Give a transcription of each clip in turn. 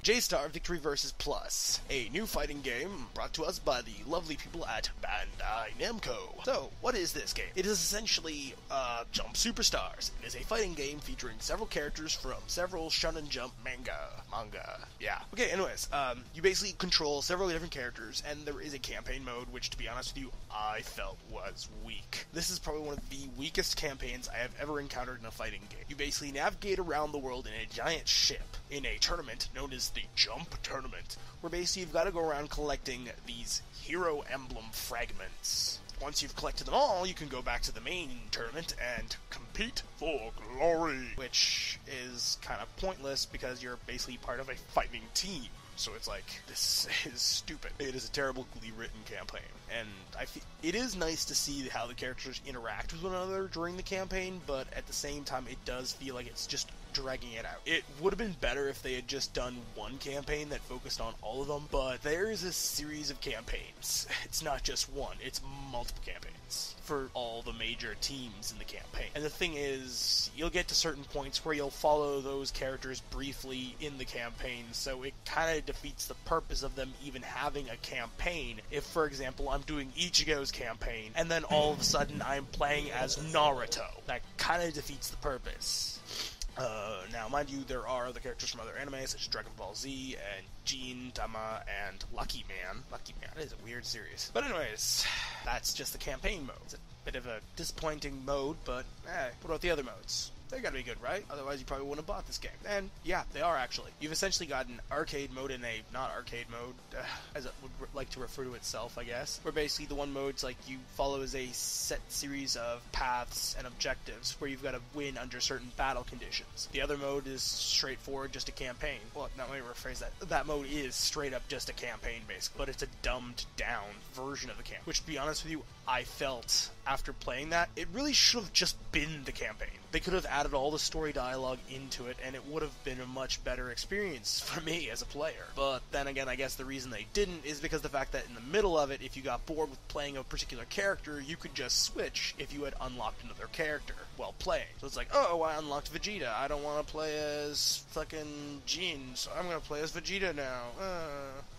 J-Star Victory vs. Plus, a new fighting game brought to us by the lovely people at Bandai Namco. So, what is this game? It is essentially Jump Superstars. It is a fighting game featuring several characters from several Shōnen Jump manga. Yeah. Okay, anyways, you basically control several different characters, and there is a campaign mode, which, to be honest with you, I felt was weak. This is probably one of the weakest campaigns I have ever encountered in a fighting game. You basically navigate around the world in a giant ship in a tournament known as the Jump Tournament, where basically you've got to go around collecting these hero emblem fragments. Once you've collected them all, you can go back to the main tournament and compete for glory, which is kind of pointless because you're basically part of a fighting team. So it's like, this is stupid. It is a terribly written campaign, and it is nice to see how the characters interact with one another during the campaign, but at the same time, it does feel like it's just dragging it out. It would have been better if they had just done one campaign that focused on all of them, but there is a series of campaigns. It's not just one, it's multiple campaigns for all the major teams in the campaign. And the thing is, you'll get to certain points where you'll follow those characters briefly in the campaign, so it kind of defeats the purpose of them even having a campaign. If, for example, I'm doing Ichigo's campaign, and then all of a sudden I'm playing as Naruto, that kind of defeats the purpose. Now, mind you, there are other characters from other anime, such as Dragon Ball Z, and Gin, Tama, and Lucky Man. Lucky Man is a weird series. But anyways, that's just the campaign mode. It's a bit of a disappointing mode, but, what about the other modes? They gotta be good, right? Otherwise you probably wouldn't have bought this game. And, yeah, they are actually. You've essentially got an arcade mode and a not-arcade mode, as it would like to refer to itself, I guess. Where basically the one mode's like you follow as a set series of paths and objectives where you've got to win under certain battle conditions. The other mode is straightforward, just a campaign. Well, now let me rephrase that. That mode is straight up just a campaign, basically. But it's a dumbed-down version of the campaign. Which, to be honest with you, I felt, after playing that, it really should have just been the campaign. They could have added all the story dialogue into it, and it would have been a much better experience for me as a player. But then again, I guess the reason they didn't is because the fact that in the middle of it, if you got bored with playing a particular character, you could just switch if you had unlocked another character while playing. So it's like, oh, I unlocked Vegeta. I don't want to play as fucking Jin, so I'm going to play as Vegeta now.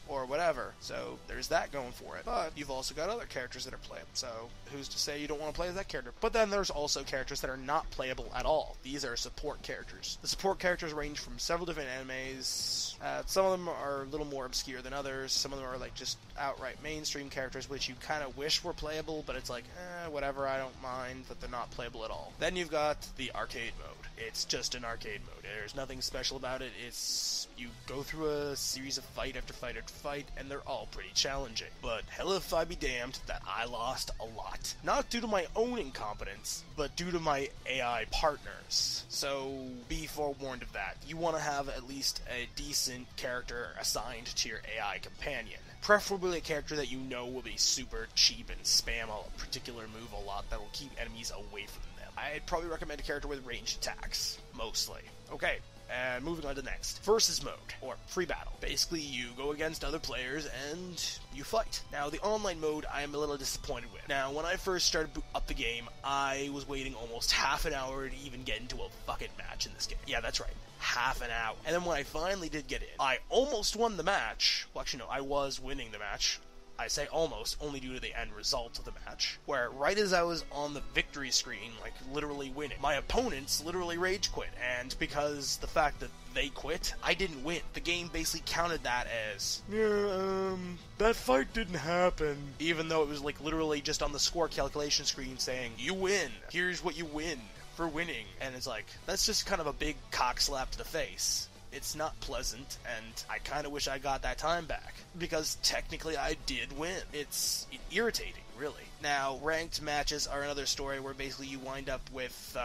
Or whatever. So there's that going for it. But you've also got other characters that are playable. So who's to say you don't want to play as that character? But then there's also characters that are not playable at all. These are support characters. The support characters range from several different animes. Some of them are a little more obscure than others. Some of them are like just outright mainstream characters, which you kind of wish were playable, but it's like, whatever, I don't mind that they're not playable at all. Then you've got the arcade mode. It's just an arcade mode. There's nothing special about it. It's, you go through a series of fight after fight after fight, and they're all pretty challenging. But hell if I be damned that I lost a lot. Not due to my own incompetence, but due to my AI partners. So be forewarned of that. You want to have at least a decent character assigned to your AI companion. Preferably a character that you know will be super cheap and spam a particular move a lot that will keep enemies away from them. I'd probably recommend a character with ranged attacks, mostly. Okay, and moving on to the next. Versus mode, or free battle. Basically, you go against other players and you fight. Now, the online mode, I am a little disappointed with. Now, when I first started up the game, I was waiting almost half an hour to even get into a fucking match in this game. Yeah, that's right. Half an hour. And then when I finally did get in, I almost won the match. Well, actually, no, I was winning the match. I say almost, only due to the end result of the match, where right as I was on the victory screen, like literally winning, my opponents literally rage quit, and because the fact that they quit, I didn't win. The game basically counted that as, that fight didn't happen, even though it was like literally just on the score calculation screen saying, you win, here's what you win for winning, and it's like, that's just kind of a big cock slap to the face. It's not pleasant, and I kind of wish I got that time back, because technically I did win. It's irritating, really. Now, ranked matches are another story where basically you wind up with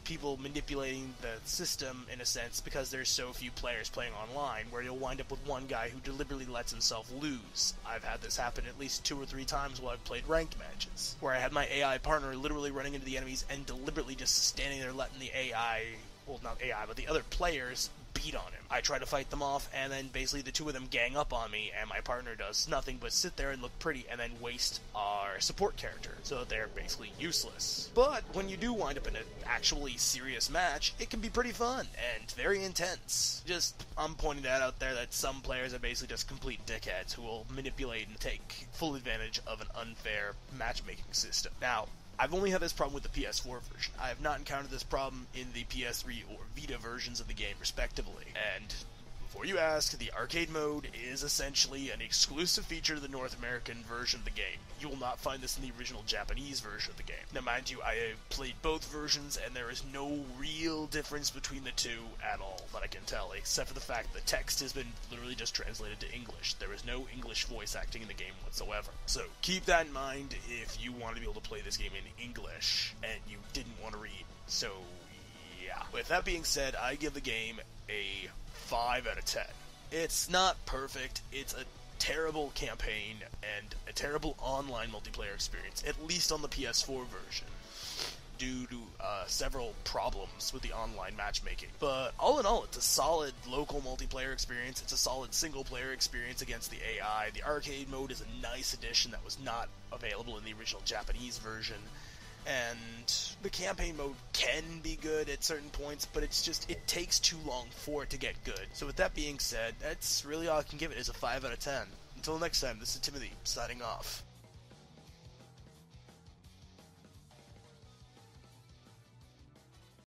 people manipulating the system, in a sense, because there's so few players playing online, where you'll wind up with one guy who deliberately lets himself lose. I've had this happen at least 2 or 3 times while I've played ranked matches, where I had my AI partner literally running into the enemies and deliberately just standing there letting the AI, well, not AI, but the other players beat beat on him. I try to fight them off, and then basically the two of them gang up on me, and my partner does nothing but sit there and look pretty, and then waste our support character, so they're basically useless. But when you do wind up in an actually serious match, it can be pretty fun, and very intense. I'm pointing that out there that some players are basically just complete dickheads who will manipulate and take full advantage of an unfair matchmaking system. Now, I've only had this problem with the PS4 version. I have not encountered this problem in the PS3 or Vita versions of the game, respectively. And before you ask, the arcade mode is essentially an exclusive feature of the North American version of the game. You will not find this in the original Japanese version of the game. Now, mind you, I have played both versions, and there is no real difference between the two at all that I can tell, except for the fact that the text has been literally just translated to English. There is no English voice acting in the game whatsoever. So keep that in mind if you want to be able to play this game in English, and you didn't want to read. So, yeah. With that being said, I give the game a 5 out of 10. It's not perfect, it's a terrible campaign and a terrible online multiplayer experience, at least on the PS4 version, due to several problems with the online matchmaking. But all in all, it's a solid local multiplayer experience, it's a solid single-player experience against the AI. The arcade mode is a nice addition that was not available in the original Japanese version. And the campaign mode can be good at certain points, but it takes too long for it to get good. So with that being said, that's really all I can give it, is a 5 out of 10. Until next time, this is Timothy, signing off.